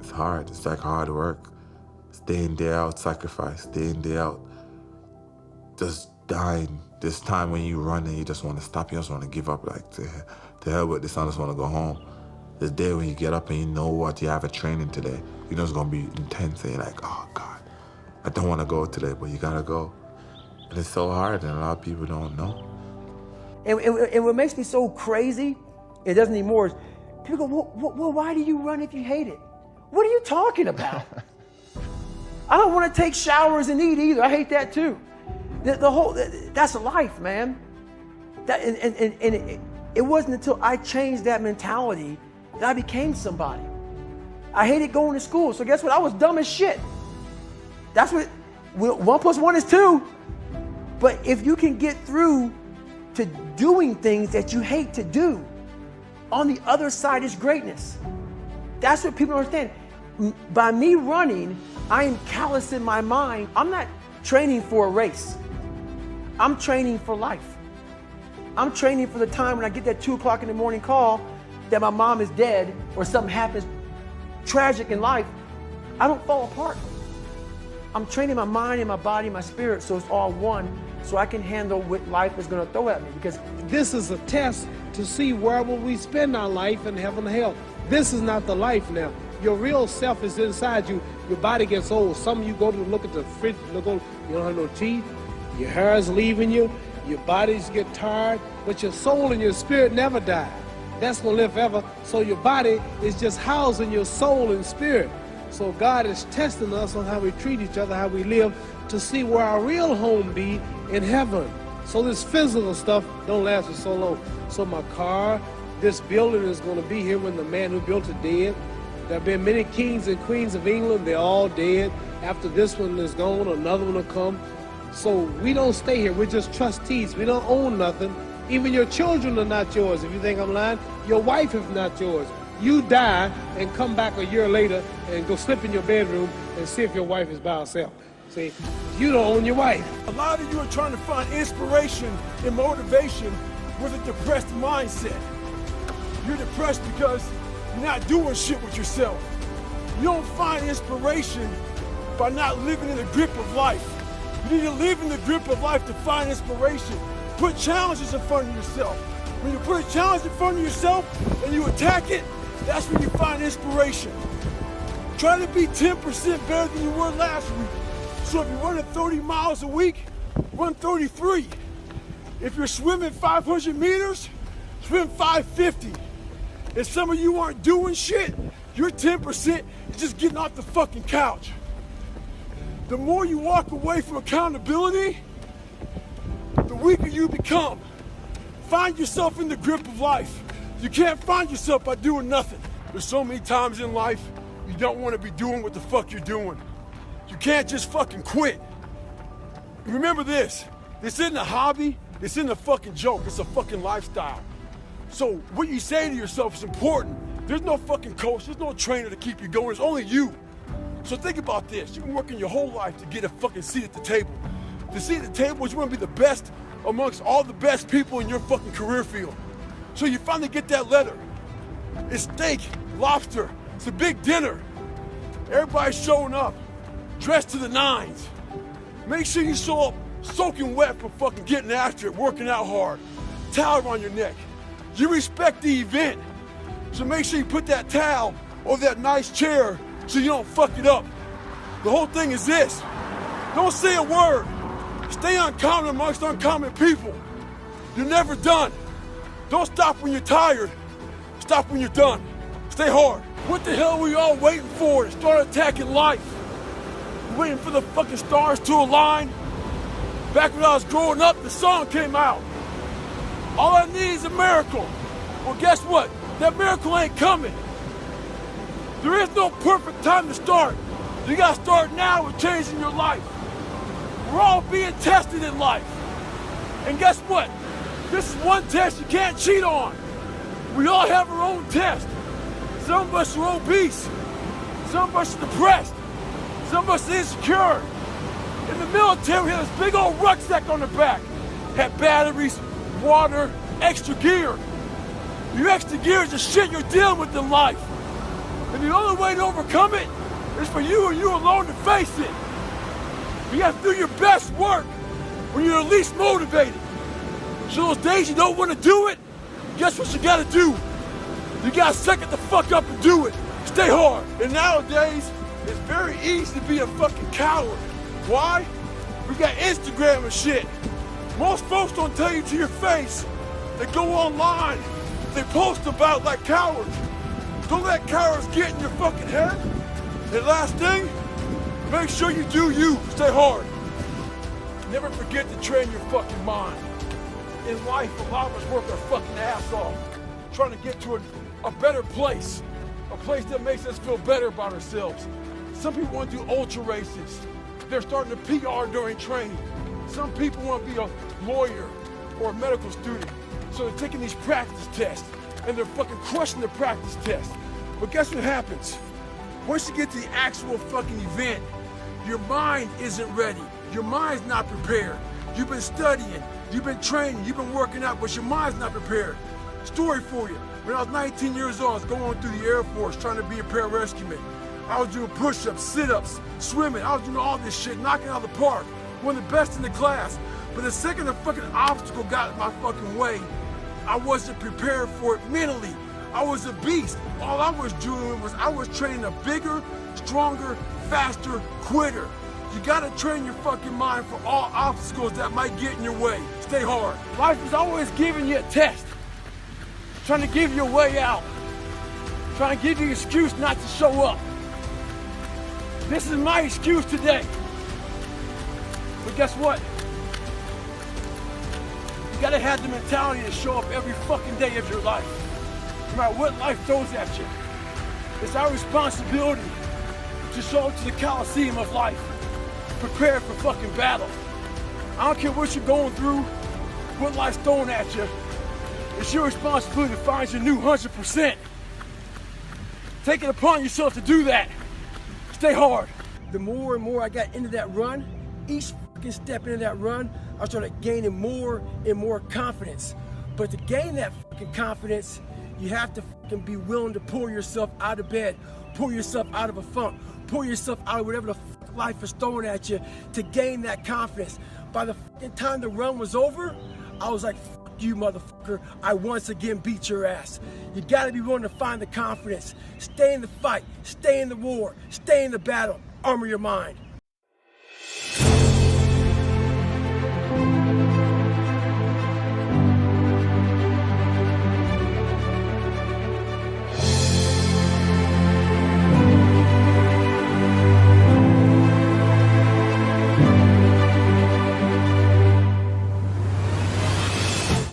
It's hard. It's like hard work. It's day in, day out, sacrifice, day in, day out. Just dying. This time when you run and you just want to stop, you just want to give up, like, to hell with this, I just want to go home. This day when you get up and you know what, you have a training today, you know it's going to be intense, and you're like, oh God, I don't want to go today, but you got to go. And it's so hard, and a lot of people don't know. And what makes me so crazy, it doesn't anymore, is people go, well, why do you run if you hate it? What are you talking about? I don't want to take showers and eat either. I hate that too. That's life, man. It wasn't until I changed that mentality that I became somebody. I hated going to school, so guess what? I was dumb as shit. That's what, 1 + 1 is 2. But if you can get through to doing things that you hate to do, on the other side is greatness. That's what people don't understand. By me running, I am callous in my mind. I'm not training for a race. I'm training for life. I'm training for the time when I get that 2 o'clock in the morning call that my mom is dead or something happens tragic in life. I don't fall apart. I'm training my mind and my body and my spirit so it's all one, so I can handle what life is going to throw at me. Because this is a test to see where will we spend our life in heaven or hell. This is not the life now. Your real self is inside you. Your body gets old. Some of you go to look at the fridge, you don't have no teeth. Your hair is leaving you. Your bodies get tired. But your soul and your spirit never die. That's going to live forever. So your body is just housing your soul and spirit. So God is testing us on how we treat each other, how we live, to see where our real home be in heaven. So this physical stuff don't last for so long. So my car, this building is going to be here when the man who built it dead. There have been many kings and queens of England. They're all dead. After this one is gone, another one will come. So we don't stay here. We're just trustees. We don't own nothing. Even your children are not yours. If you think I'm lying, your wife is not yours. You die and come back a year later and go slip in your bedroom and see if your wife is by herself. See, you don't own your wife. A lot of you are trying to find inspiration and motivation with a depressed mindset. You're depressed because you're not doing shit with yourself. You don't find inspiration by not living in the grip of life. You need to live in the grip of life to find inspiration. Put challenges in front of yourself. When you put a challenge in front of yourself and you attack it, that's when you find inspiration. Try to be 10% better than you were last week. So if you're running 30 miles a week, run 33. If you're swimming 500 meters, swim 550. If some of you aren't doing shit, you're 10% just getting off the fucking couch. The more you walk away from accountability, the weaker you become. Find yourself in the grip of life. You can't find yourself by doing nothing. There's so many times in life you don't want to be doing what the fuck you're doing. You can't just fucking quit. Remember this isn't a hobby, this isn't a fucking joke, it's a fucking lifestyle. So what you say to yourself is important. There's no fucking coach, there's no trainer to keep you going, it's only you. So think about this, you've been working your whole life to get a fucking seat at the table. The seat at the table is you want to be the best amongst all the best people in your fucking career field. So you finally get that letter. It's steak, lobster, it's a big dinner. Everybody's showing up, dressed to the nines. Make sure you show up soaking wet from fucking getting after it, working out hard. Towel around your neck. You respect the event, so make sure you put that towel over that nice chair so you don't fuck it up. The whole thing is this, don't say a word. Stay uncommon amongst uncommon people. You're never done. Don't stop when you're tired. Stop when you're done. Stay hard. What the hell were you all waiting for to start attacking life? You waiting for the fucking stars to align? Back when I was growing up, the song came out. All I need is a miracle. Well, guess what? That miracle ain't coming. There is no perfect time to start. You gotta start now with changing your life. We're all being tested in life. And guess what? This is one test you can't cheat on. We all have our own test. Some of us are obese. Some of us are depressed. Some of us are insecure. In the military, we had this big old rucksack on the back. Had batteries, water, extra gear. Your extra gear is the shit you're dealing with in life. And the only way to overcome it is for you and you alone to face it. You have to do your best work when you're the least motivated. So those days you don't want to do it, guess what you gotta do? You gotta suck it the fuck up and do it. Stay hard. And nowadays, it's very easy to be a fucking coward. Why? We got Instagram and shit. Most folks don't tell you to your face. They go online. They post about like cowards. Don't let cowards get in your fucking head. And last thing, make sure you do you. Stay hard. Never forget to train your fucking mind. In life, a lot of us work our fucking ass off, trying to get to a better place. A place that makes us feel better about ourselves. Some people want to do ultra races. They're starting to PR during training. Some people want to be a lawyer or a medical student. So they're taking these practice tests and they're fucking crushing the practice tests. But guess what happens? Once you get to the actual fucking event, your mind isn't ready. Your mind's not prepared. You've been studying, you've been training, you've been working out, but your mind's not prepared. Story for you. When I was 19 years old, I was going through the Air Force trying to be a pararescueman. I was doing push-ups, sit-ups, swimming. I was doing all this shit, knocking out of the park. One of the best in the class. But the second a fucking obstacle got in my fucking way, I wasn't prepared for it mentally. I was a beast. All I was doing was I was training a bigger, stronger, faster quitter. You gotta train your fucking mind for all obstacles that might get in your way. Stay hard. Life is always giving you a test. Trying to give you a way out. Trying to give you an excuse not to show up. This is my excuse today. But guess what? You gotta have the mentality to show up every fucking day of your life. No matter what life throws at you. It's our responsibility to show up to the Coliseum of life. Prepared for fucking battle. I don't care what you're going through, what life's throwing at you. It's your responsibility to find your new 100%. Take it upon yourself to do that. Stay hard. The more and more I got into that run, each fucking step into that run, I started gaining more and more confidence. But to gain that fucking confidence, you have to fucking be willing to pull yourself out of bed, pull yourself out of a funk, pull yourself out of whatever the fuck life is throwing at you to gain that confidence. By the fucking time the run was over, I was like, fuck you, motherfucker. I once again beat your ass. You gotta be willing to find the confidence. Stay in the fight, stay in the war, stay in the battle. Armor your mind.